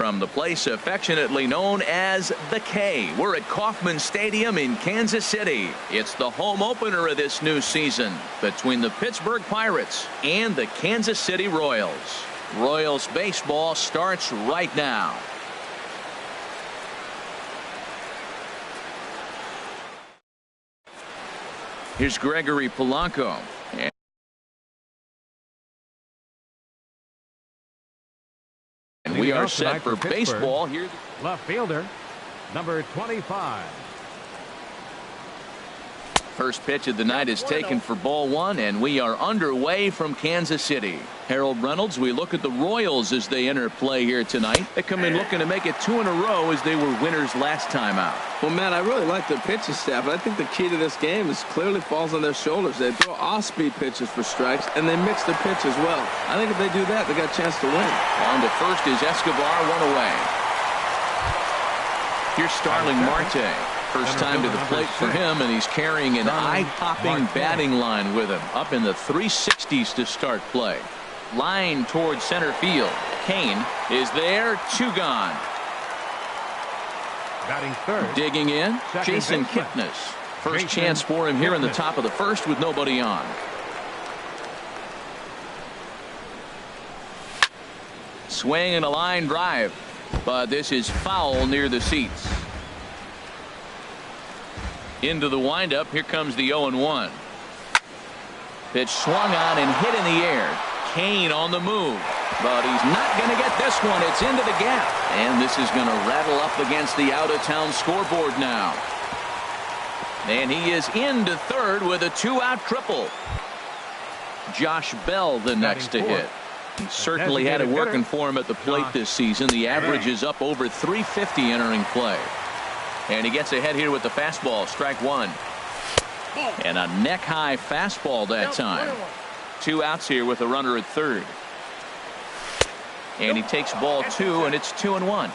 from the place affectionately known as the K. We're at Kauffman Stadium in Kansas City. It's the home opener of this new season between the Pittsburgh Pirates and the Kansas City Royals. Royals baseball starts right now. Here's Gregory Polanco. And we are set for baseball here. Left fielder, number 25. First pitch of the night is taken for ball one, and we are underway from Kansas City. Harold Reynolds, we look at the Royals as they enter play here tonight. They come in looking to make it 2 in a row as they were winners last time out. Well, man, I really like their pitching staff, but I think the key to this game is clearly falls on their shoulders. They throw off-speed pitches for strikes, and they mix their pitch as well. I think if they do that, they got a chance to win. On to first is Escobar, 1 away. Here's Starling Marte. First time to the plate for him, and he's carrying an eye-popping batting line with him. Up in the 360s to start play. Line towards center field. Kane is there. 2 gone. Batting third. Digging in, Jason Kipnis. First chance for him here in the top of the first with nobody on. Swing and a line drive, but this is foul near the seats. Into the windup. Here comes the 0-1. Pitch swung on and hit in the air. Kane on the move, but he's not going to get this one. It's into the gap, and this is going to rattle up against the out-of-town scoreboard now. And he is into third with a 2-out triple. Josh Bell the next to hit. He certainly had it working for him at the plate this season. The average is up over 350 entering play. And he gets ahead here with the fastball. Strike 1. And a neck-high fastball that time. 2 outs here with a runner at third. And he takes ball 2, and it's 2-1.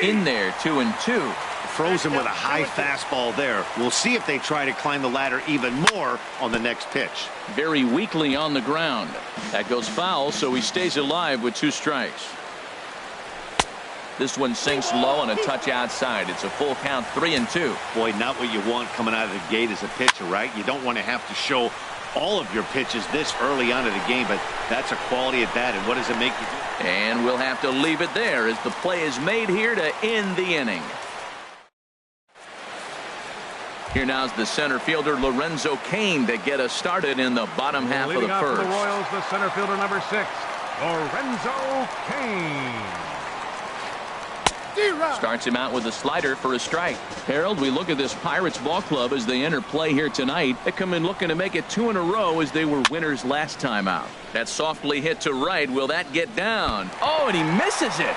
In there, 2-2. Frozen with a high fastball there. We'll see if they try to climb the ladder even more on the next pitch. Very weakly on the ground. That goes foul, so he stays alive with 2 strikes. This one sinks low and a touch outside. It's a full count, 3-2. Boy, not what you want coming out of the gate as a pitcher, right? You don't want to have to show all of your pitches this early on in the game, but that's a quality at bat, and what does it make you do? And we'll have to leave it there as the play is made here to end the inning. Here now is the center fielder Lorenzo Cain to get us started in the bottom half of the first. For the Royals, the center fielder number 6, Lorenzo Cain. Starts him out with a slider for a strike. Harold, we look at this Pirates ball club as they enter play here tonight. They come in looking to make it 2 in a row as they were winners last time out. That softly hit to right. Will that get down? Oh, and he misses it.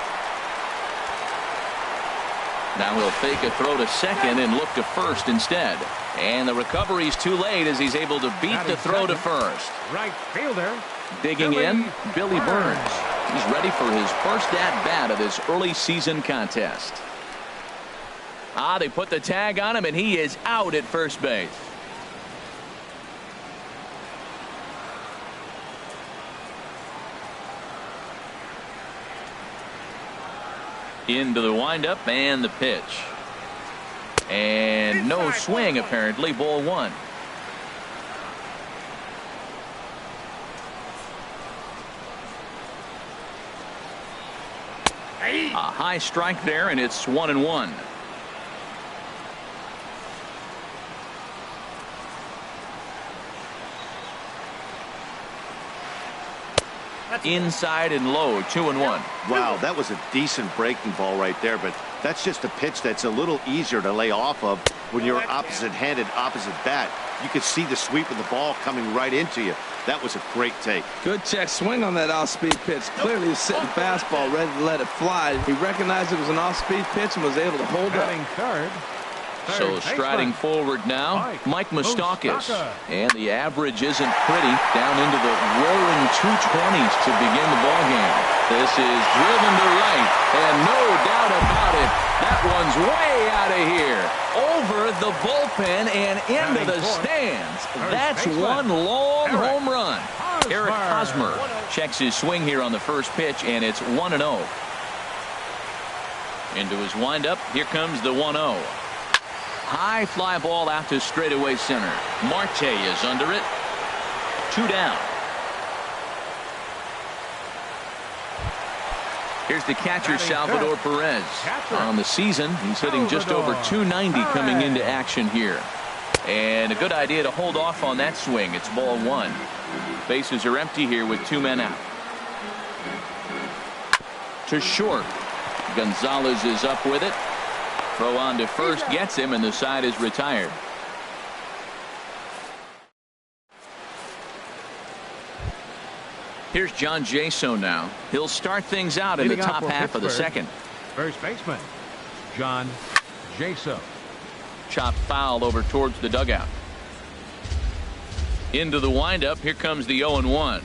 Now he'll fake a throw to second and look to first instead. And the recovery's too late as he's able to beat the throw to first. Right fielder. Digging in, Billy Burns. He's ready for his first at-bat of this early season contest. They put the tag on him, and he is out at first base. Into the windup and the pitch. And no swing, apparently. Ball 1. A high strike there, and it's 1-1. Inside and low, 2-1. Wow, that was a decent breaking ball right there, but that's just a pitch that's a little easier to lay off of when you're opposite-handed, opposite bat. You could see the sweep of the ball coming right into you. That was a great take. Good check swing on that off-speed pitch. Clearly he's sitting fastball, ready to let it fly. He recognized it was an off-speed pitch and was able to hold up. Third. So striding forward now, Mike Moustakas. And the average isn't pretty. Down into the roaring 220s to begin the ballgame. This is driven to right, and no doubt about it, that one's way out of here. Over the bullpen and into the stands. That's one long home run. Eric Hosmer checks his swing here on the first pitch, and it's 1-0. Into his windup, here comes the 1-0. High fly ball out to straightaway center. Marte is under it. 2 down. Here's the catcher, Salvador Perez. On the season, he's hitting just over 290 coming into action here. And a good idea to hold off on that swing. It's ball 1. Bases are empty here with 2 men out. To short. Gonzalez is up with it. Throw on to first gets him, and the side is retired. Here's John Jaso now. He'll start things out in the top half of the second. First baseman, John Jaso. Chopped foul over towards the dugout. Into the windup. Here comes the 0-1.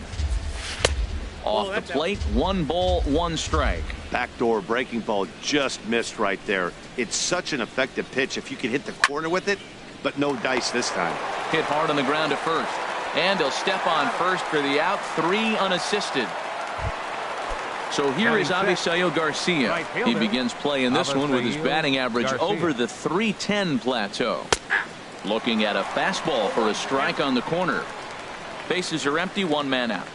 Off the plate. 1 ball, 1 strike. Backdoor breaking ball just missed right there. It's such an effective pitch if you can hit the corner with it, but no dice this time. Hit hard on the ground to first. And he'll step on first for the out. 3 unassisted. So here is Avisail Garcia. He begins play in this one with his batting average over the .310 plateau. Looking at a fastball for a strike on the corner. Bases are empty. 1 man out.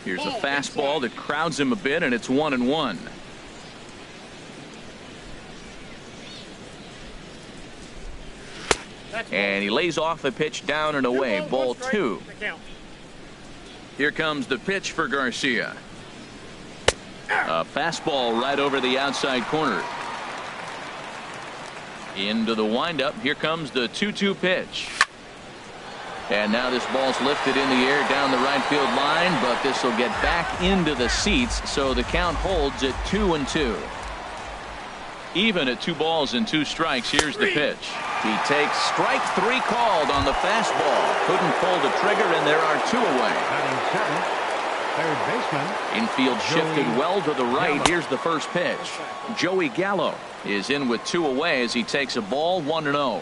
Here's a fastball that crowds him a bit, and it's 1-1. And he lays off a pitch down and away. Ball 2. Here comes the pitch for Garcia. A fastball right over the outside corner. Into the windup. Here comes the 2-2 pitch. And now this ball's lifted in the air down the right field line, but this will get back into the seats, so the count holds at 2-2. Even at 2 balls and 2 strikes. Here's the pitch. He takes strike 3 called on the fastball. Couldn't pull the trigger, and there are 2 away. Third baseman. Infield shifted well to the right. Here's the first pitch. Joey Gallo is in with 2 away as he takes a ball. 1-0.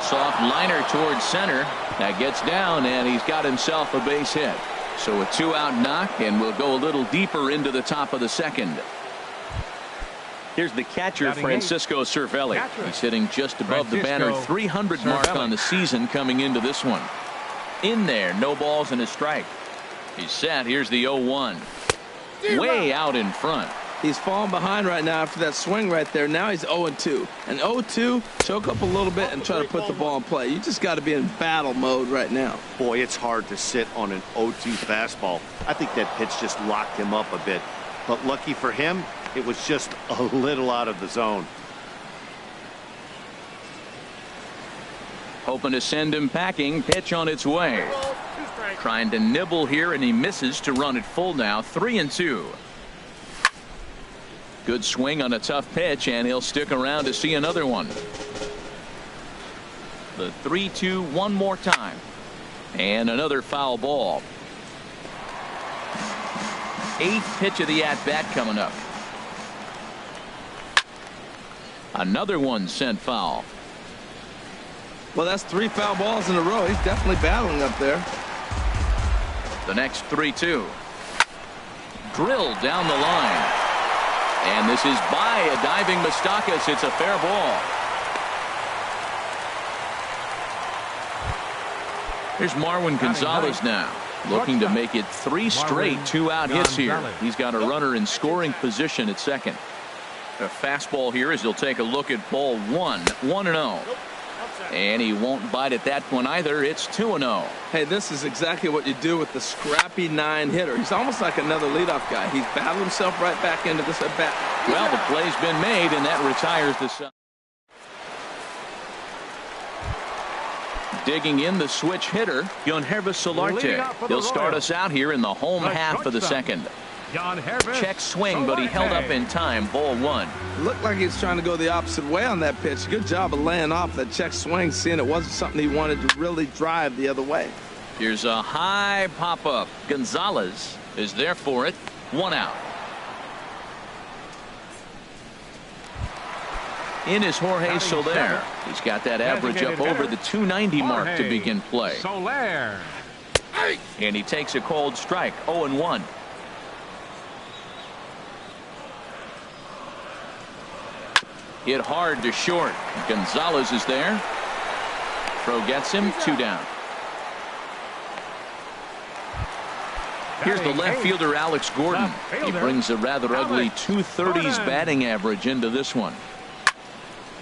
Soft liner towards center. That gets down, and he's got himself a base hit. So a 2-out knock, and we'll go a little deeper into the top of the second. Here's the catcher, Francisco Cervelli. He's hitting just above the banner 300 mark on the season coming into this one. In there, no balls and a strike. He's set. Here's the 0-1. Way out in front. He's falling behind right now after that swing right there. Now he's 0-2. And 0-2, choke up a little bit and try to put the ball in play. You just got to be in battle mode right now. Boy, it's hard to sit on an 0-2 fastball. I think that pitch just locked him up a bit. But lucky for him, it was just a little out of the zone. Hoping to send him packing. Pitch on its way. Trying to nibble here, and he misses to run it full now. 3-2. Good swing on a tough pitch, and he'll stick around to see another one. The 3-2 one more time. And another foul ball. 8th pitch of the at-bat coming up. Another one sent foul. Well, that's 3 foul balls in a row. He's definitely battling up there. The next 3-2. Drilled down the line. And this is by a diving Moustakas. It's a fair ball. Here's Marwin Gonzalez now, looking to make it 3 straight 2-out hits here. He's got a runner in scoring position at second. A fastball here as he'll take a look at ball 1. 1-0. And he won't bite at that one either. It's 2-0. Hey, this is exactly what you do with the scrappy 9 hitter. He's almost like another leadoff guy. He's battled himself right back into this at bat. Well, the play's been made, and that retires the side. Digging in the switch hitter, Yonhervis Solarte. He'll start us out here in the home half of the second. Check swing, but he held up in time. Ball 1. Looked like he was trying to go the opposite way on that pitch. Good job of laying off that check swing, seeing it wasn't something he wanted to really drive the other way. Here's a high pop-up. Gonzalez is there for it. 1 out. In is Jorge Soler. He's got that average up over the 290 mark to begin play. Soler. And he takes a cold strike, 0-1. Hit hard to short. Gonzalez is there. Throw gets him, 2 down. Here's the left fielder, Alex Gordon. He brings a rather ugly 230s batting average into this one.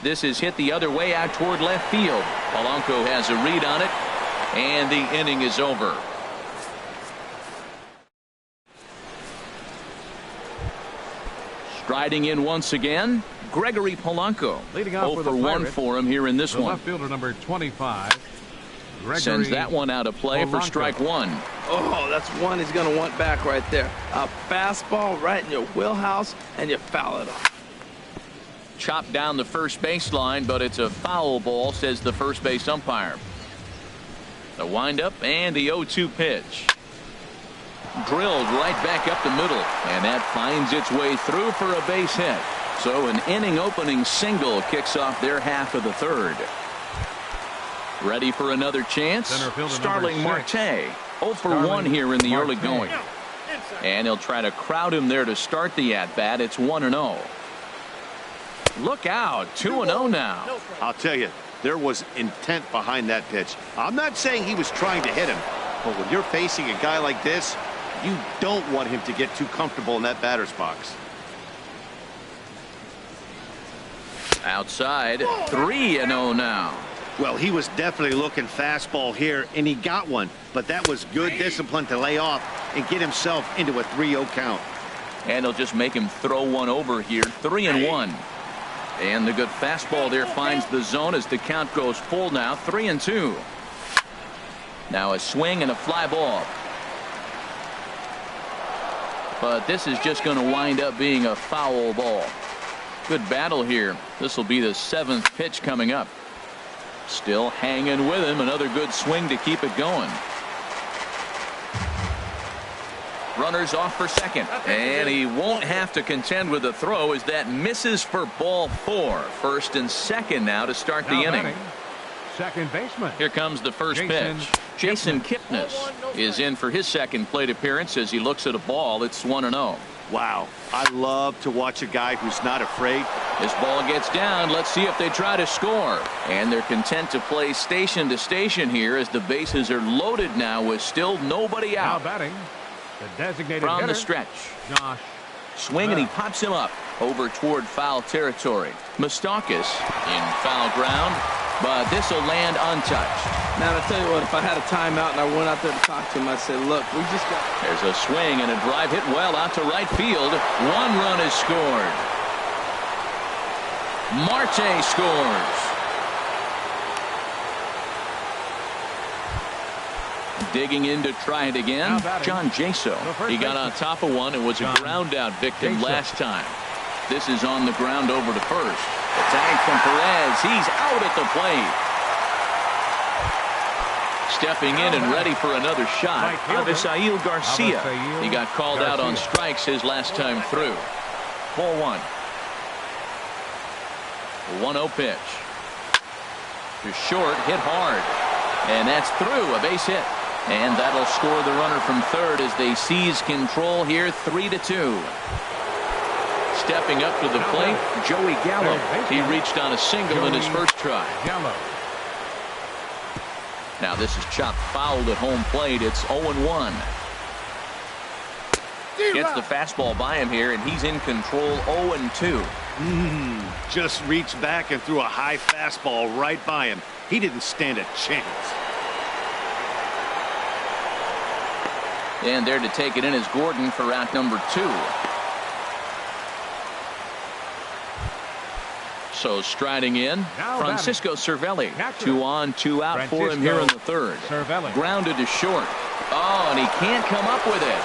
This is hit the other way out toward left field. Polanco has a read on it, and the inning is over. Striding in once again, Gregory Polanco. Leading off 0 for 1 for him here in this one. Left fielder number 25. Sends that one out of play for strike 1. Oh, that's one he's going to want back right there. A fastball right in your wheelhouse, and you foul it off. Chopped down the first baseline, but it's a foul ball, says the first base umpire. The windup and the 0-2 pitch. Drilled right back up the middle, and that finds its way through for a base hit. So an inning opening single kicks off their half of the third. Ready for another chance. Starling Marte. 0 for 1 here in the early going. And he'll try to crowd him there to start the at-bat. It's 1-0. Look out, 2-0 now. I'll tell you, there was intent behind that pitch. I'm not saying he was trying to hit him, but when you're facing a guy like this, you don't want him to get too comfortable in that batter's box. Outside, 3-0 now. Well, he was definitely looking fastball here, and he got one. But that was good discipline to lay off and get himself into a 3-0 count. And he'll just make him throw one over here. 3-1. And the good fastball there finds the zone as the count goes full now. 3-2. Now a swing and a fly ball. But this is just going to wind up being a foul ball. Good battle here. This will be the 7th pitch coming up. Still hanging with him. Another good swing to keep it going. Runners off for second, and he won't have to contend with the throw as that misses for ball 4. First and second now to start the inning. Second baseman. Here comes the first pitch. Jason Kipnis is in for his second plate appearance as he looks at a ball. It's 1-0. Wow, I love to watch a guy who's not afraid. This ball gets down. Let's see if they try to score. And they're content to play station to station here as the bases are loaded now with still nobody out. Now batting, the designated from hitter, the stretch. Josh. Swing and he pops him up over toward foul territory. Moustakas in foul ground, but this will land untouched. Man, I tell you what, if I had a timeout and I went out there to talk to him, I'd say, look, we just got... There's a swing and a drive hit well out to right field. 1 run is scored. Marte scores. Digging in to try it again, John Jaso. He got on top of one and was a ground out victim last time. This is on the ground over to first. The tag from Perez. He's out at the plate. Stepping in and ready for another shot, Avisail Garcia. He got called out on strikes his last time through. Ball 1. 1-0 pitch. To short, hit hard. And that's through, a base hit. And that'll score the runner from third as they seize control here, 3-2. Stepping up to the plate, Joey Gallo. He reached on a single in his first try. Now this is chopped fouled at home plate. It's 0-1. Gets the fastball by him here, and he's in control. 0-2. Just reached back and threw a high fastball right by him. He didn't stand a chance. And there to take it in is Gordon for out number 2. So striding in, Francisco Cervelli. 2 on, 2 out for him here in the third. Grounded to short. Oh, and he can't come up with it.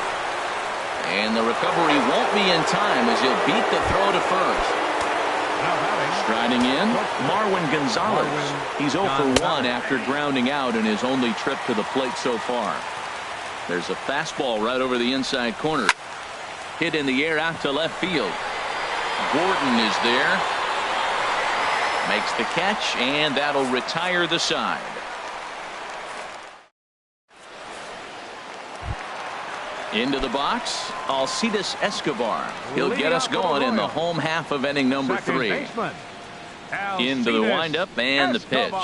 And the recovery won't be in time as he'll beat the throw to first. Striding in, Marwin Gonzalez. He's 0 for 1 after grounding out in his only trip to the plate so far. There's a fastball right over the inside corner. Hit in the air out to left field. Gordon is there. Makes the catch, and that'll retire the side. Into the box, Alcides Escobar. He'll get us going in the home half of inning number 3. Into the windup and the pitch.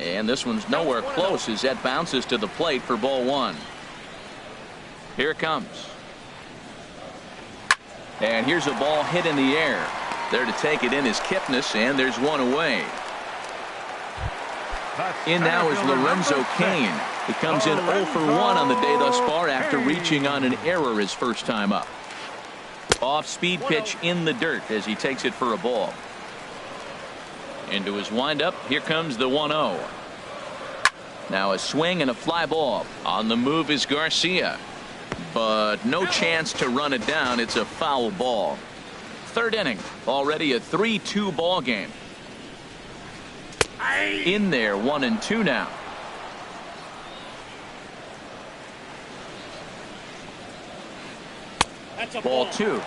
And this one's nowhere close as that bounces to the plate for ball 1. Here it comes. And here's a ball hit in the air. There to take it in is Kipnis, and there's one away. In now is Lorenzo Cain. He comes in 0 for 1 on the day thus far after reaching on an error his first time up. Off-speed pitch in the dirt as he takes it for a ball. Into his windup, here comes the 1-0. Now a swing and a fly ball. On the move is Garcia, but no chance to run it down. It's a foul ball. Third inning, already a 3-2 ball game. In there, 1-2 now. Ball 2.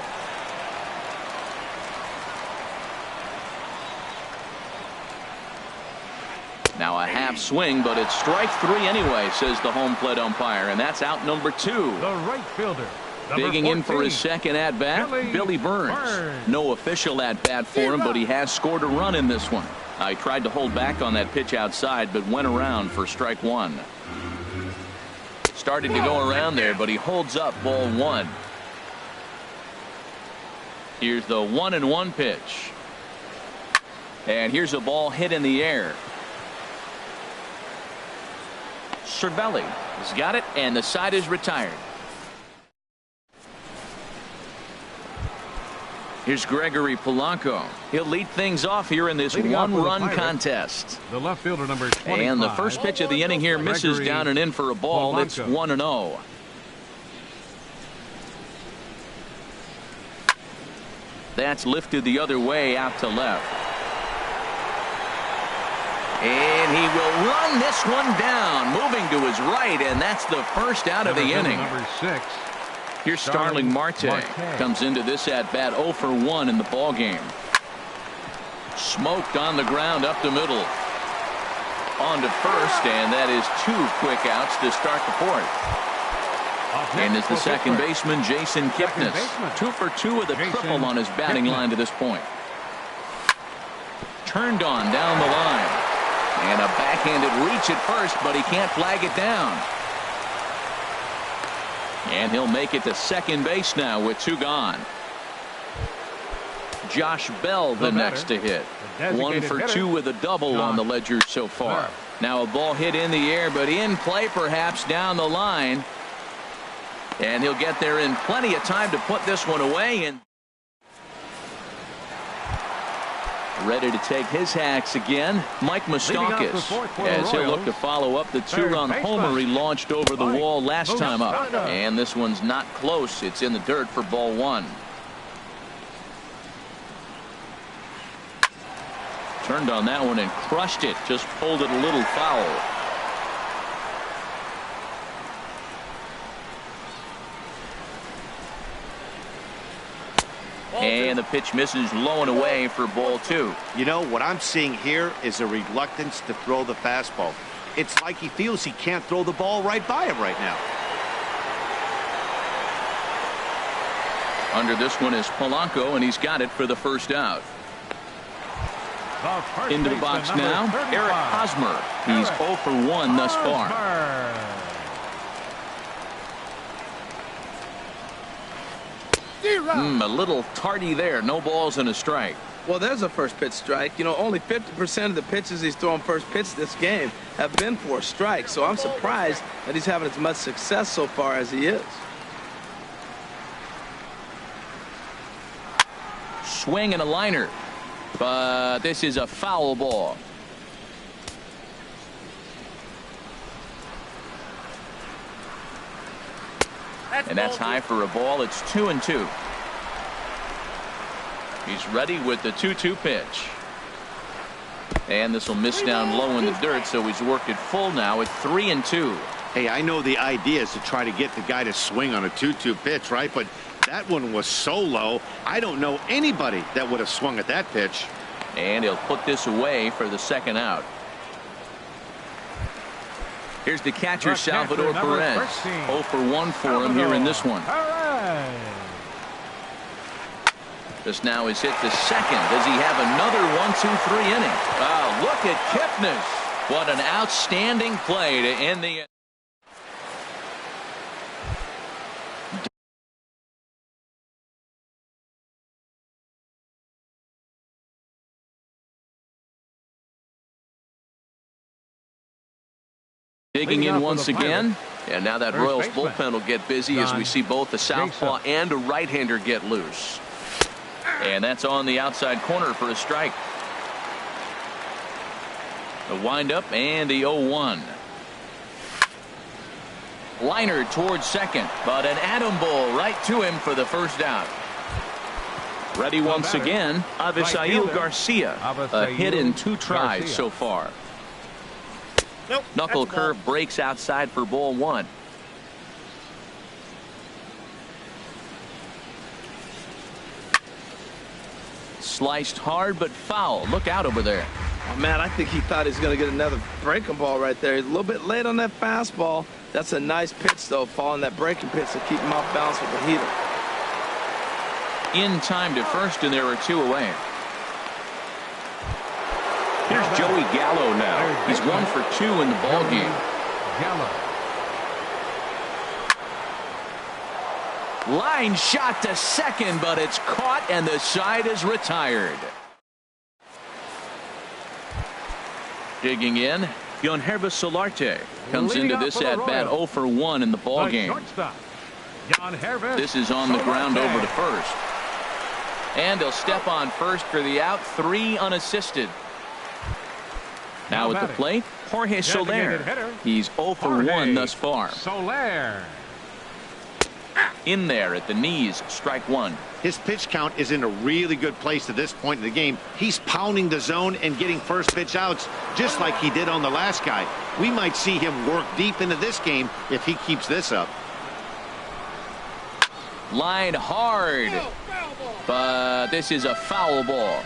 Now a half swing, but it's strike 3 anyway, says the home plate umpire, and that's out number 2. The right fielder. Digging in for his second at-bat, Billy Burns. No official at-bat for him, but he has scored a run in this one. He tried to hold back on that pitch outside, but went around for strike 1. Started to go around there, but he holds up ball 1. Here's the 1-1 pitch. And here's a ball hit in the air. Cervelli has got it, and the side is retired. Here's Gregory Polanco. He'll lead things off here in this one-run contest. The left fielder, number 25. And the first pitch of the inning here misses down and in for a ball. It's 1-0. That's lifted the other way out to left. And he will run this one down, moving to his right, and that's the first out of the inning. Number 6. Here's Starling Marte. Comes into this at-bat 0 for 1 in the ball game. Smoked on the ground up the middle. On to first, and that is 2 quick outs to start the 4th. And is the second baseman, Jason Kipnis. 2 for 2 with a triple on his batting line to this point. Turned on down the line. And a backhanded reach at first, but he can't flag it down. And he'll make it to second base now with 2 gone. Josh Bell the next to hit. 1 for 2 with a double on the ledger so far. Now a ball hit in the air, but in play perhaps down the line. And he'll get there in plenty of time to put this one away. And ready to take his hacks again, Mike Moustakas, as he'll look to follow up the 2-run homer he launched over the wall last time up. And this one's not close. It's in the dirt for ball 1. Turned on that one and crushed it. Just pulled it a little foul. And the pitch misses low and away for ball 2. You know, what I'm seeing here is a reluctance to throw the fastball. It's like he feels he can't throw the ball right by him right now. Under this one is Polanco, and he's got it for the first out. Into the box now, Eric Hosmer. He's 0 for 1 thus far. A little tardy there. No balls and a strike. Well, there's a first pitch strike. You know, only 50% of the pitches he's throwing first pitch this game have been for a strike. So I'm surprised that he's having as much success so far as he is. Swing and a liner. But this is a foul ball. And that's high for a ball. It's 2-2. He's ready with the 2-2 pitch. And this will miss down low in the dirt, so he's worked it full now at 3-2. Hey, I know the idea is to try to get the guy to swing on a 2-2 pitch, right? But that one was so low, I don't know anybody that would have swung at that pitch. And he'll put this away for the second out. Here's the catcher, Salvador Perez. 0 for 1 for him here in this one. This now is hit to second. Does he have another 1-2-3 inning? Wow, look at Kipnis. What an outstanding play to end the. Digging in once again. And now that Royals bullpen will get busy as we see both the southpaw and a right-hander get loose. And that's on the outside corner for a strike. The windup and the 0-1. Liner towards second, but an atom ball right to him for the first out. Ready once again, Avisail Garcia. A hit in 2 tries so far. Nope, Knuckle curve breaks outside for ball 1. Sliced hard but foul. Look out over there. Oh, man, I think he thought he was going to get another breaking ball right there. He's a little bit late on that fastball. That's a nice pitch, though, following that breaking pitch to keep him off balance with the heater. In time to first, and there are 2 away. Here's Joey Gallo now. He's 1 for 2 in the ball game. Gallo. Line shot to second, but it's caught and the side is retired. Digging in, Yonhervis Solarte comes into this at bat 0 for 1 in the ball game. This is on the ground over to first. And he'll step on first for the out, 3 unassisted. Now at the plate, Jorge Soler. He's 0 for 1 thus far. Soler. In there at the knees, strike 1. His pitch count is in a really good place at this point in the game. He's pounding the zone and getting first pitch outs just like he did on the last guy. We might see him work deep into this game if he keeps this up. Line hard, but this is a foul ball.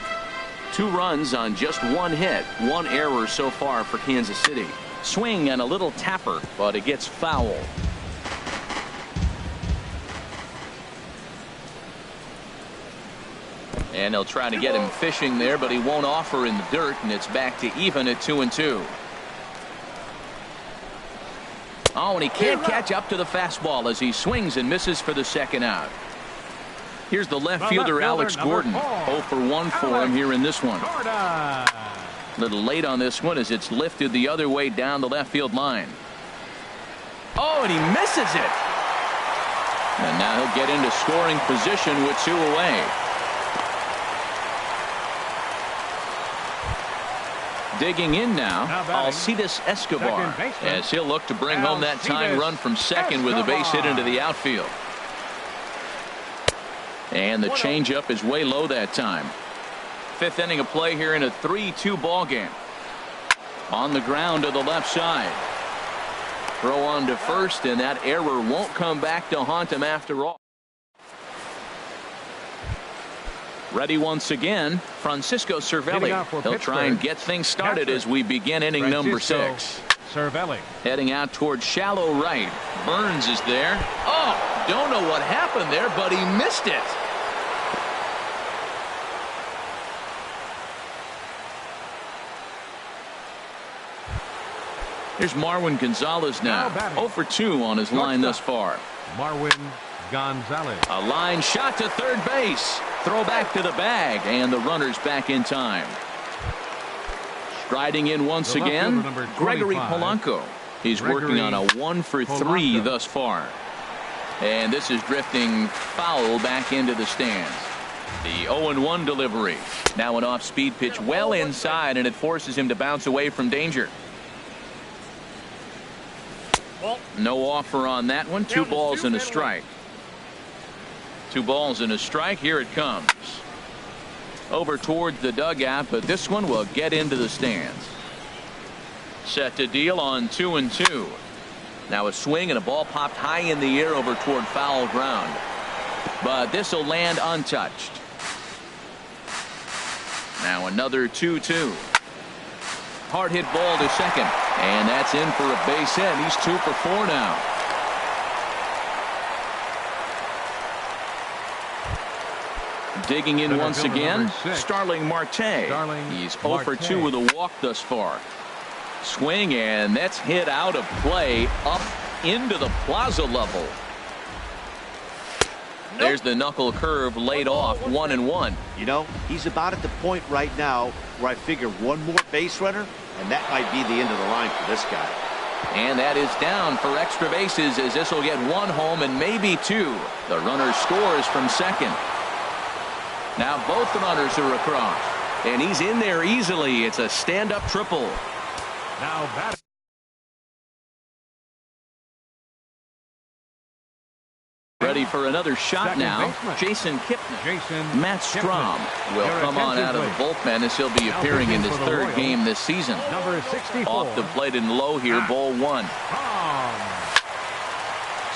2 runs on just 1 hit, 1 error so far for Kansas City. Swing and a little tapper, but it gets foul. And they'll try to get him fishing there, but he won't offer in the dirt, and it's back to even at 2-2. Oh, and he can't catch up to the fastball as he swings and misses for the second out. Here's the left fielder, Alex Gordon. 0 for 1 for him here in this one. A little late on this one as it's lifted the other way down the left field line. Oh, and he misses it. And now he'll get into scoring position with 2 away. Digging in now, Alcides Escobar, as he'll look to bring home that tying run from second with a base hit into the outfield. And the changeup is way low that time. 5th inning of play here in a 3-2 ball game. On the ground to the left side. Throw on to first, and that error won't come back to haunt him after all. Ready once again, Francisco Cervelli. He'll try and get things started as we begin inning number 6. Cervelli. Heading out towards shallow right. Burns is there. Oh, don't know what happened there, but he missed it. Here's Marwin Gonzalez now. 0 for 2 on his line thus far. Marwin Gonzalez. A line shot to third base. Throw back to the bag, and the runner's back in time. Striding in once again, Gregory Polanco. He's working on a 1 for 3 thus far. And this is drifting foul back into the stands. The 0-1 delivery. Now an off-speed pitch well inside, and it forces him to bounce away from danger. No offer on that one. 2 balls and a strike. 2 balls and a strike. Here it comes. Over towards the dugout, but this one will get into the stands. Set to deal on 2-2. Now a swing and a ball popped high in the air over toward foul ground. But this will land untouched. Now another 2-2. Hard hit ball to second, and that's in for a base hit. He's 2 for 4 now. Digging in once again, Starling Marte. He's 0 for 2 with a walk thus far. Swing, and that's hit out of play up into the plaza level. There's the knuckle curve laid off, 1-1. You know, he's about at the point right now where I figure one more base runner, and that might be the end of the line for this guy. And that is down for extra bases, as this will get 1 home and maybe 2. The runner scores from second. Now both the runners are across, and he's in there easily. It's a stand-up triple. Now batting. Ready for another shot Second now. baseman. Jason Kipnis. Matt Kipnis. Strom will Your come on out of the attention, bullpen as he'll be Now appearing in pitching his for the 3rd Royals. game this season. Number 64. Off the plate and low here, ball 1.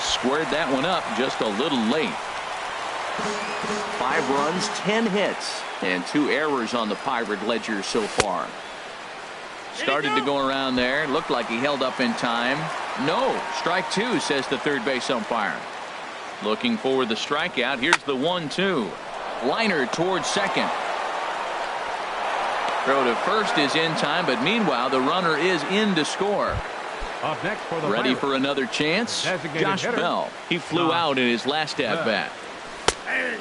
Squared that one up just a little late. 5 runs, 10 hits, and 2 errors on the Pirate ledger so far. Started to go around there. Looked like he held up in time. No, strike 2, says the third base umpire. Looking for the strikeout. Here's the 1-2. Liner towards second. Throw to first is in time, but meanwhile the runner is in to score. Up next for the Ready Pirates. for another chance. Designated Josh hitter. Bell. He flew out in his last at bat.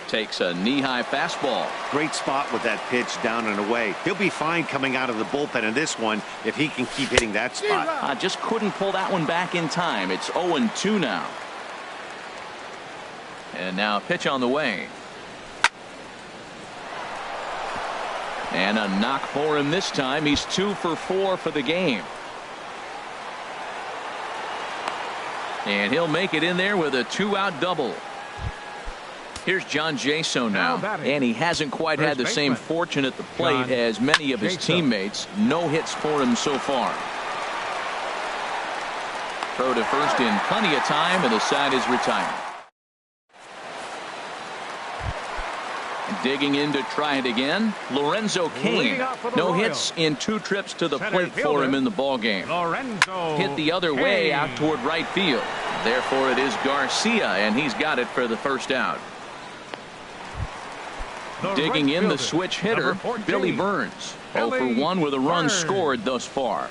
Takes a knee-high fastball. Great spot with that pitch down and away. He'll be fine coming out of the bullpen in this one if he can keep hitting that spot. Just couldn't pull that one back in time. It's 0-2 now. And now a pitch on the way. And a knock for him this time. He's 2 for 4 for the game. And he'll make it in there with a 2-out double. Here's John Jaso now, and he hasn't quite had the same fortune at the plate as many of his teammates. No hits for him so far. Throw to first in plenty of time, and the side is retired. Digging in to try it again, Lorenzo Cain. No hits in 2 trips to the plate for him in the ballgame. Hit the other way out toward right field. Therefore, it is Garcia, and he's got it for the first out. Digging in the switch hitter, Billy Burns. 0 for 1 with a run scored thus far.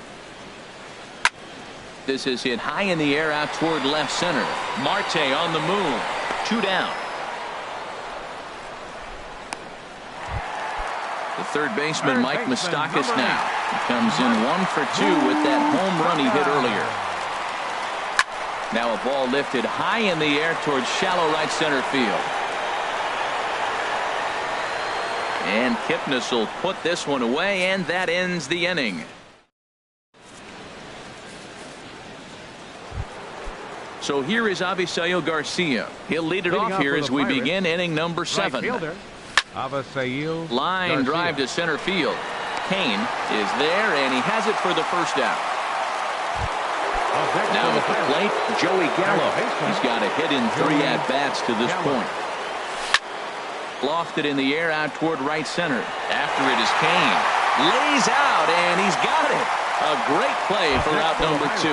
This is hit high in the air out toward left center. Marte on the move. 2 down. The third baseman, Mike Moustakas, now. He comes in 1 for 2 with that home run he hit earlier. Now a ball lifted high in the air towards shallow right center field. And Kipnis will put this one away, and that ends the inning. So here is Avisail Garcia. He'll lead it off here as we begin inning number 7. Line drive to center field. Cain is there, and he has it for the first out. Now at the plate, Joey Gallo. He's got a hit in 3 at-bats to this point. Lofted in the air out toward right center. After it is Cain. Lays out, and he's got it. A great play for out number 2.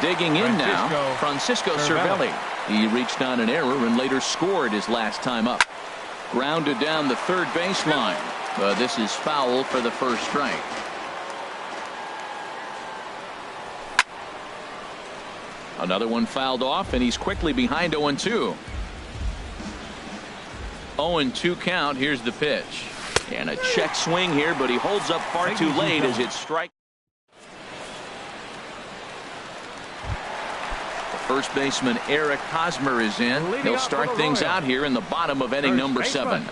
Digging in now, Francisco Cervelli. He reached on an error and later scored his last time up. Grounded down the third baseline. But this is foul for the first strike. Another one fouled off, and he's quickly behind 0-2. 0-2 count. Here's the pitch. And a check swing here, but he holds up far too late as it strikes. The first baseman, Eric Hosmer, is in. He'll start things out here in the bottom of inning number 7.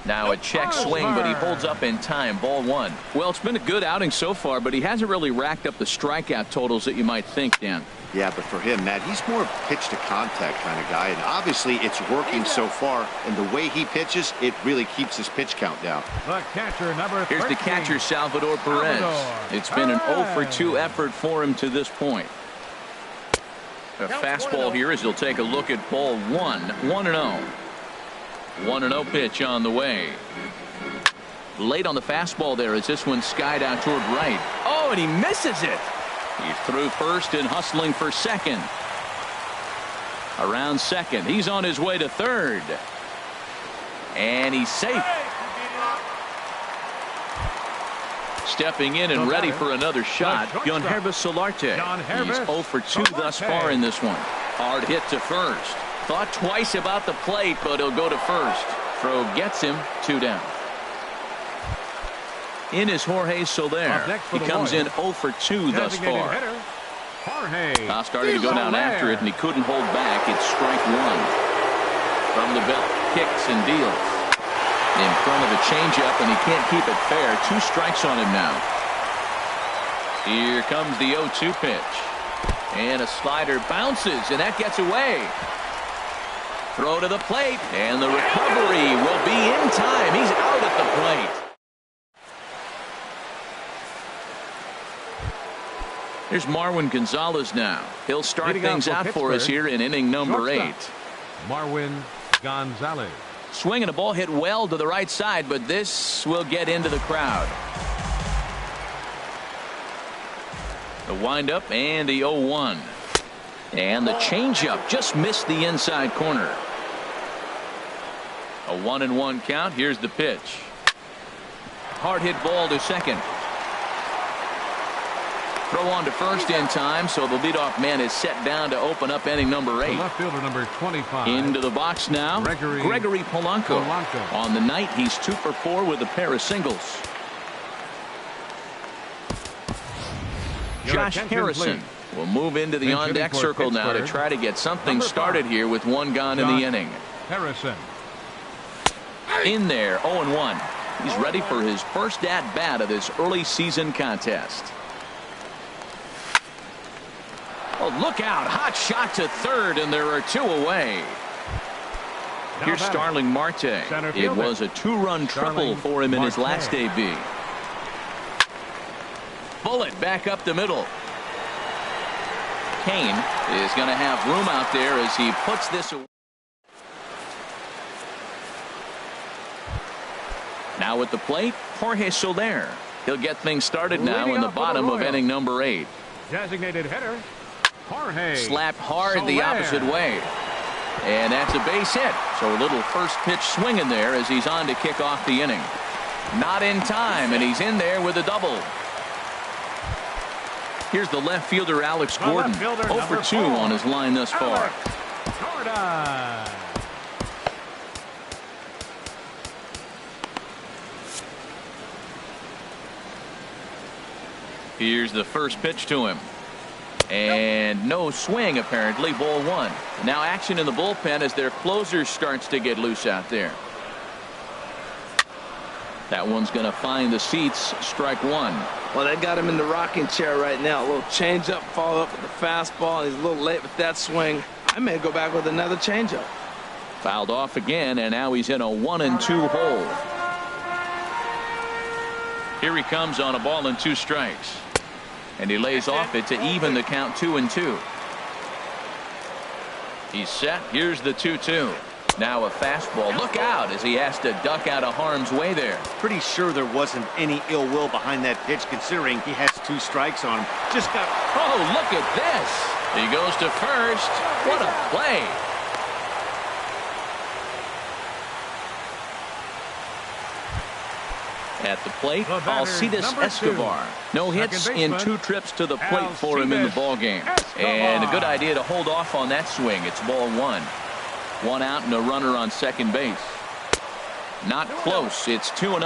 Now a check swing, but he holds up in time. Ball 1. Well, it's been a good outing so far, but he hasn't really racked up the strikeout totals that you might think, Dan. Yeah, but for him, Matt, he's more of a pitch to contact kind of guy, and obviously it's working so far, and the way he pitches, it really keeps his pitch count down. Here's the catcher, Salvador Perez. It's been an 0 for 2 effort for him to this point. A fastball here as he'll take a look at ball 1. 1-0. 1-0 pitch on the way. Late on the fastball there as this one skied out toward right. Oh, and he misses it. He's through first and hustling for second. Around second. He's on his way to third. And he's safe. Stepping in and ready for another shot, Yohannes Solarte. He's 0 for 2 thus far in this one. Hard hit to first. Thought twice about the plate, but he'll go to first. Throw gets him, 2 down. In is Jorge Soler. He comes in 0 for 2 thus far. Started to go down after it, and he couldn't hold back. It's strike 1. From the belt, kicks and deals. In front of a changeup, and he can't keep it fair. 2 strikes on him now. Here comes the 0-2 pitch. And a slider bounces, and that gets away. Throw to the plate, and the recovery will be in time. He's out at the plate. Here's Marwin Gonzalez now. He'll start things out for us here in inning number 8. Marwin Gonzalez. Swing and a ball hit well to the right side, but this will get into the crowd. The windup and the 0-1. And the changeup just missed the inside corner. A 1-1 count. Here's the pitch. Hard hit ball to second. Throw on to first in time, so the leadoff man is set down to open up inning number 8. Left fielder number 25. Into the box now, Gregory Polanco. On the night, he's 2 for 4 with a pair of singles. Josh Harrison will move into the on-deck circle now to try to get something started here with 1 gone in the inning. Harrison. In there, 0-1. He's ready for his first at-bat of this early season contest. Oh, look out. Hot shot to third, and there are 2 away. Here's Starling Marte. It was a 2-run triple for him in his last debut. Bullet back up the middle. Kane is going to have room out there as he puts this away. Now at the plate, Jorge Soler. He'll get things started now in the bottom of inning number 8. Designated hitter. Jorge slapped hard the opposite way. And that's a base hit. So a little first pitch swing in there as he's on to kick off the inning. Not in time, and he's in there with a double. Here's the left fielder, Alex Gordon. 0 for 2 on his line thus far. Gordon. Here's the first pitch to him. And no swing, apparently. Ball 1. Now action in the bullpen as their closer starts to get loose out there. That one's going to find the seats. Strike 1. Well, they got him in the rocking chair right now. A little changeup, follow up with the fastball. He's a little late with that swing. I may go back with another changeup. Fouled off again, and now he's in a 1-2 hole. Here he comes on a ball and 2 strikes. And he lays off it to even the count 2-2. He's set. Here's the 2-2. Now a fastball. Look out as he has to duck out of harm's way there. Pretty sure there wasn't any ill will behind that pitch, considering he has 2 strikes on him. Just got. Oh, look at this. He goes to first. What a play. At the plate, Alcides Escobar. No hits in 2 trips to the plate for him in the ballgame. And a good idea to hold off on that swing. It's ball 1. 1 out and a runner on second base. Not close. It's 2-0.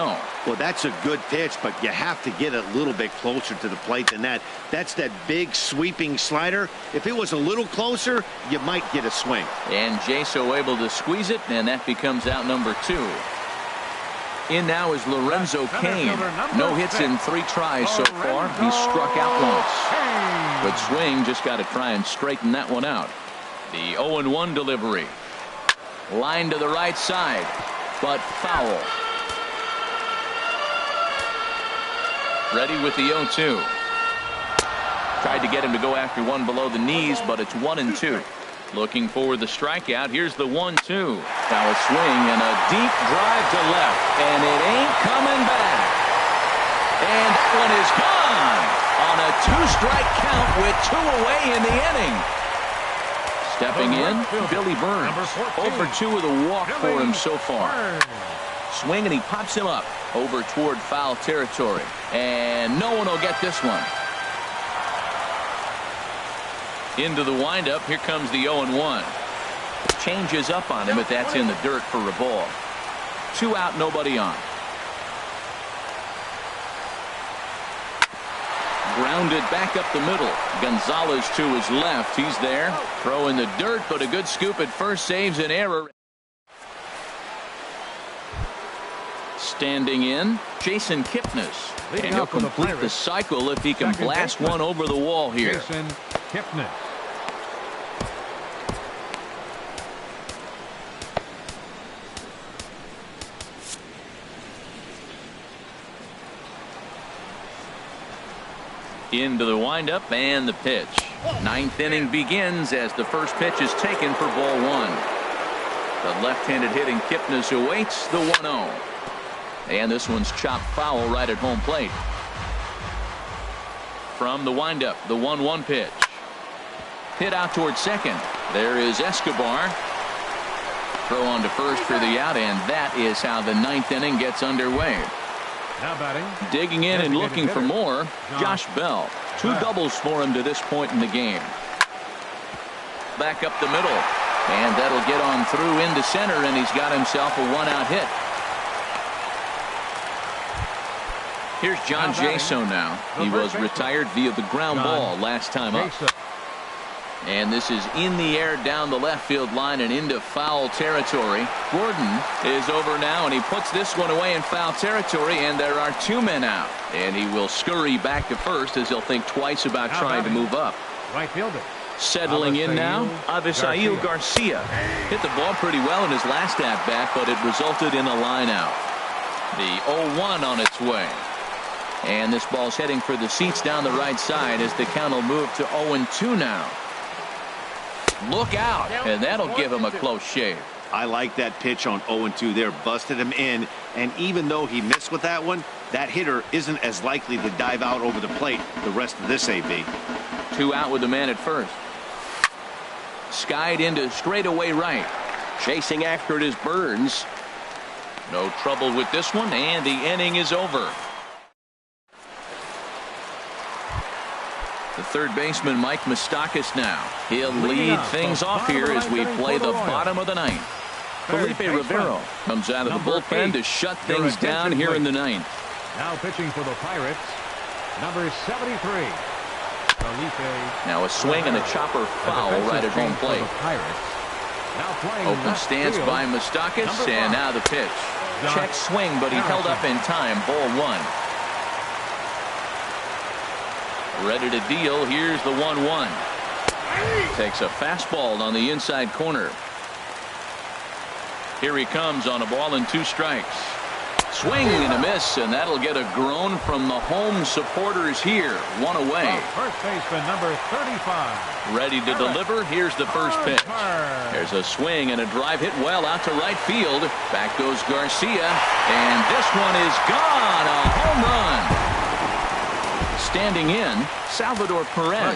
Well, that's a good pitch, but you have to get a little bit closer to the plate than that. That's that big sweeping slider. If it was a little closer, you might get a swing. And Jaso able to squeeze it, and that becomes out number 2. In now is Lorenzo Cain. No hits in 3 tries so far. He struck out once. But swing, just got to try and straighten that one out. The 0-1 delivery. Line to the right side, but foul. Ready with the 0-2. Tried to get him to go after one below the knees, but it's 1-2. Looking for the strikeout. Here's the 1-2. Now a swing and a deep drive to left, and it ain't coming back. And that one is gone on a 2-strike count with 2 away in the inning. Stepping in, Billy Burns. 0 for 2 with a walk for him so far. Swing and he pops him up over toward foul territory. And no one will get this one. Into the windup. Here comes the 0-1. Changes up on him, but that's in the dirt for a ball. 2 out, nobody on. Grounded back up the middle. Gonzalez to his left. He's there. Throw in the dirt, but a good scoop at first saves an error. Standing in, Jason Kipnis. And he'll complete the cycle if he can blast one over the wall here. Jason Kipnis. Into the windup and the pitch. 9th inning begins as the first pitch is taken for ball 1. The left-handed hitting Kipnis awaits the 1-0. And this one's chopped foul right at home plate. From the windup, the 1-1 pitch. Hit out towards second. There is Escobar. Throw on to first for the out, and that is how the 9th inning gets underway. Now batting. Digging in and looking for more, Josh Bell. 2 doubles for him to this point in the game. Back up the middle, and that'll get on through into center, and he's got himself a 1-out hit. Here's John Jaso now. He was retired via the ground ball last time up. And this is in the air down the left field line and into foul territory. Gordon is over now, and he puts this one away in foul territory, and there are 2 men out. And he will scurry back to first as he'll think twice about trying to move up. Right fielder. Settling in now, Avisail Garcia. Hit the ball pretty well in his last at-bat, but it resulted in a line out. The 0-1 on its way. And this ball's heading for the seats down the right side as the count will move to 0-2 now. Look out, and that'll give him a close shave. I like that pitch on 0-2 there. Busted him in, and even though he missed with that one, that hitter isn't as likely to dive out over the plate the rest of this AB. 2 out with the man at first. Skied into straightaway right. Chasing after it is Burns. No trouble with this one, and the inning is over. The third baseman, Mike Moustakas, now. He'll lead things off here as we play the bottom of the 9th. Felipe Rivero comes out of the bullpen to shut things down here in the 9th. Now pitching for the Pirates, number 73. Now a swing and a chopper foul right at home plate. Open stance by Moustakas, and now the pitch. Check swing, but he held up in time. Ball 1. Ready to deal. Here's the 1-1. Takes a fastball on the inside corner. Here he comes on a ball and 2 strikes. Swing and a miss, and that'll get a groan from the home supporters here. 1 away. First baseman, number 35. Ready to deliver. Here's the first pitch. There's a swing and a drive hit well out to right field. Back goes Garcia, and this one is gone. A home run. Standing in, Salvador Perez,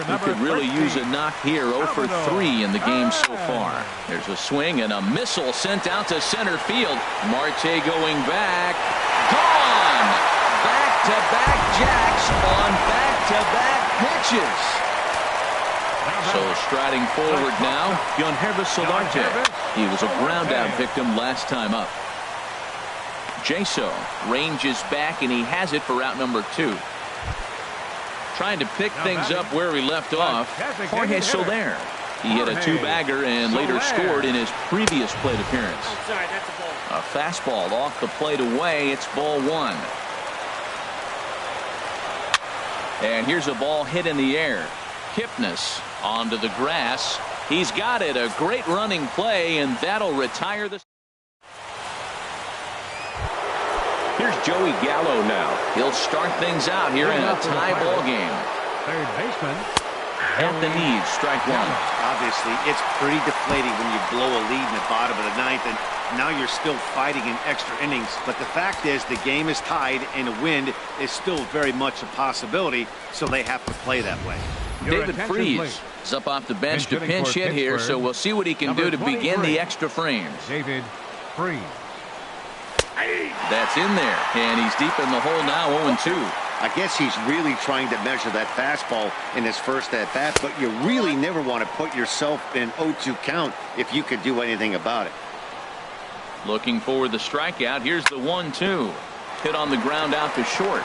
who could really use a knock here. 0 for 3 in the game so far. There's a swing and a missile sent out to center field. Marte going back. Gone! Back-to-back jacks on back-to-back pitches. So striding forward now, Yonhervis Solarte. He was a ground-out victim last time up. Jaso ranges back, and he has it for out number 2. Trying to pick things up where he left off, Jorge Soler. He hit a 2-bagger and later scored in his previous plate appearance. A fastball off the plate away. It's ball 1. And here's a ball hit in the air. Kipnis onto the grass. He's got it. A great running play, and that'll retire the. Here's Joey Gallo now. He'll start things out here in a tie ball game. Third baseman, At the knees, strike one. Obviously, it's pretty deflating when you blow a lead in the bottom of the ninth, and now you're still fighting in extra innings. But the fact is, the game is tied, and a win is still very much a possibility, so they have to play that way. David Freese is up off the bench to pinch hit here, so we'll see what he can do to begin the extra frames. David Freese. That's in there, and he's deep in the hole now, 0-2. I guess he's really trying to measure that fastball in his first at-bat, but you really never want to put yourself in 0-2 count if you could do anything about it. Looking for the strikeout. Here's the 1-2. Hit on the ground out to short.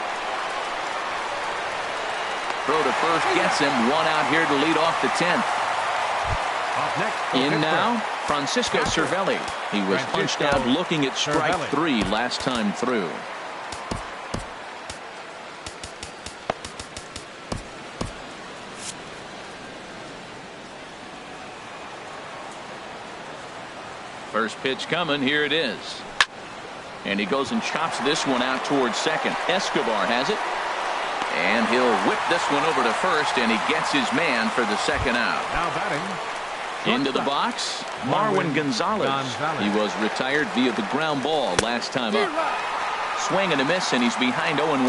Throw to first gets him. One out here to lead off the 10th. In now, Francisco Cervelli. He was punched out looking at strike 3 last time through. First pitch coming. Here it is. And he goes and chops this one out towards second. Escobar has it. And he'll whip this one over to first, and he gets his man for the second out. Now batting. Into the box, Marwin Gonzalez. He was retired via the ground ball last time up. Swing and a miss, and he's behind 0-1.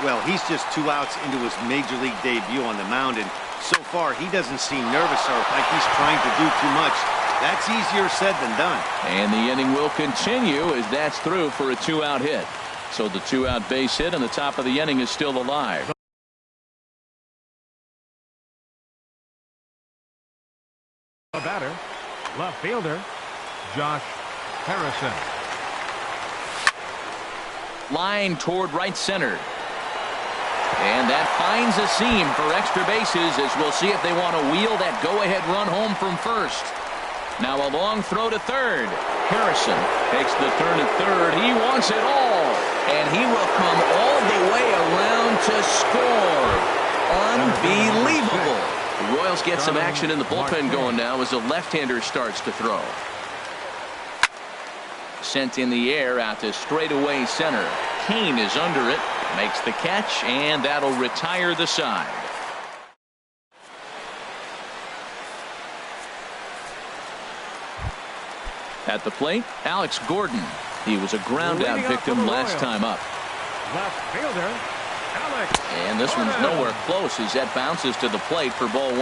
Well, he's just 2 outs into his major league debut on the mound, and so far he doesn't seem nervous or like he's trying to do too much. That's easier said than done. And the inning will continue as that's through for a 2-out hit. So the 2-out base hit on the top of the inning is still alive. The batter, left fielder, Josh Harrison. Line toward right center. And that finds a seam for extra bases as we'll see if they want to wheel that go-ahead run home from first. Now a long throw to third. Harrison takes the turn at third. He wants it all. And he will come all the way around to score. Unbelievable. The Royals get some action in the bullpen going now as a left-hander starts to throw. Sent in the air out to straightaway center. Kane is under it. Makes the catch, and that'll retire the side. At the plate, Alex Gordon. He was a ground-out victim last time up. Left fielder, Alex. And this one's nowhere close as that bounces to the plate for ball 1.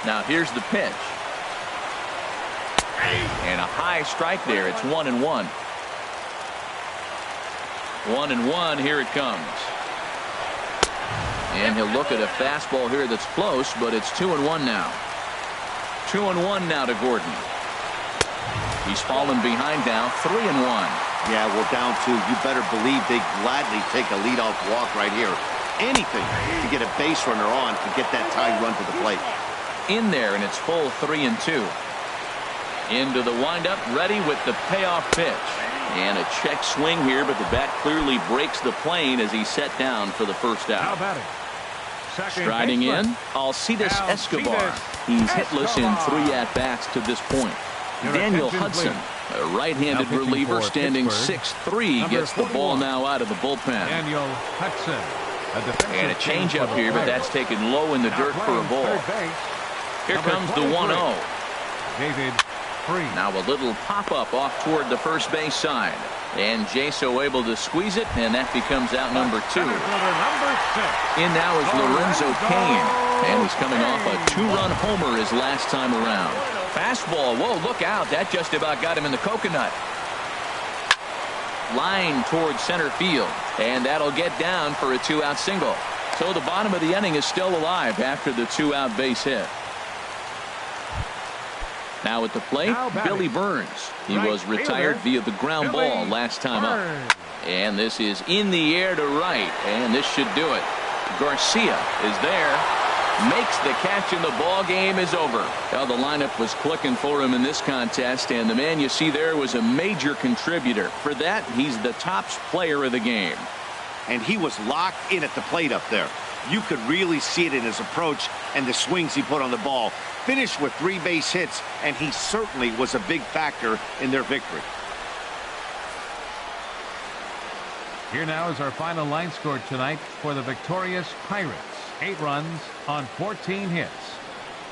Now here's the pitch. And a high strike there. It's 1-1. 1-1. Here it comes. And he'll look at a fastball here that's close, but it's 2-1 now. 2-1 now to Gordon. He's fallen behind now, 3-1. Yeah, we're down 2. You better believe they gladly take a leadoff walk right here. Anything to get a base runner on to get that tie run to the plate. In there, and it's full 3-2. Into the windup, ready with the payoff pitch. And a check swing here, but the bat clearly breaks the plane as he's set down for the first out. Now batting. Striding in, Alcides Escobar. He's hitless in 3 at-bats to this point. Daniel Hudson, a right-handed reliever standing 6'3", gets the ball now out of the bullpen. Daniel Hudson. And a changeup here, but that's taken low in the dirt for a ball. Here comes the 1-0. David Freese. Now a little pop-up off toward the first base side. And Jaso able to squeeze it, and that becomes out number 2. In now is Lorenzo Cain. And he's coming off a 2-run homer his last time around. Fastball. Whoa, look out. That just about got him in the coconut. Line towards center field. And that'll get down for a 2-out single. So the bottom of the inning is still alive after the 2-out base hit. Now at the plate, Billy Burns. He was retired via the ground ball last time up. And this is in the air to right. And this should do it. Garcia is there. Makes the catch, and the ball game is over. Well, the lineup was clicking for him in this contest, and the man you see there was a major contributor. For that, he's the top player of the game. And he was locked in at the plate up there. You could really see it in his approach and the swings he put on the ball. Finished with 3 base hits, and he certainly was a big factor in their victory. Here now is our final line score tonight for the victorious Pirates. 8 runs on 14 hits.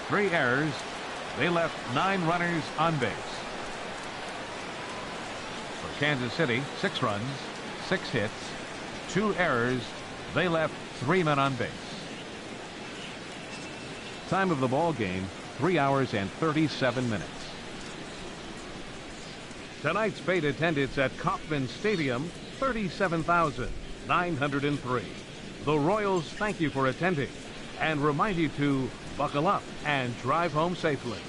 3 errors. They left 9 runners on base. For Kansas City, 6 runs, 6 hits, 2 errors. They left 3 men on base. Time of the ball game, 3 hours and 37 minutes. Tonight's paid attendance at Kauffman Stadium, 37,903. The Royals thank you for attending and remind you to buckle up and drive home safely.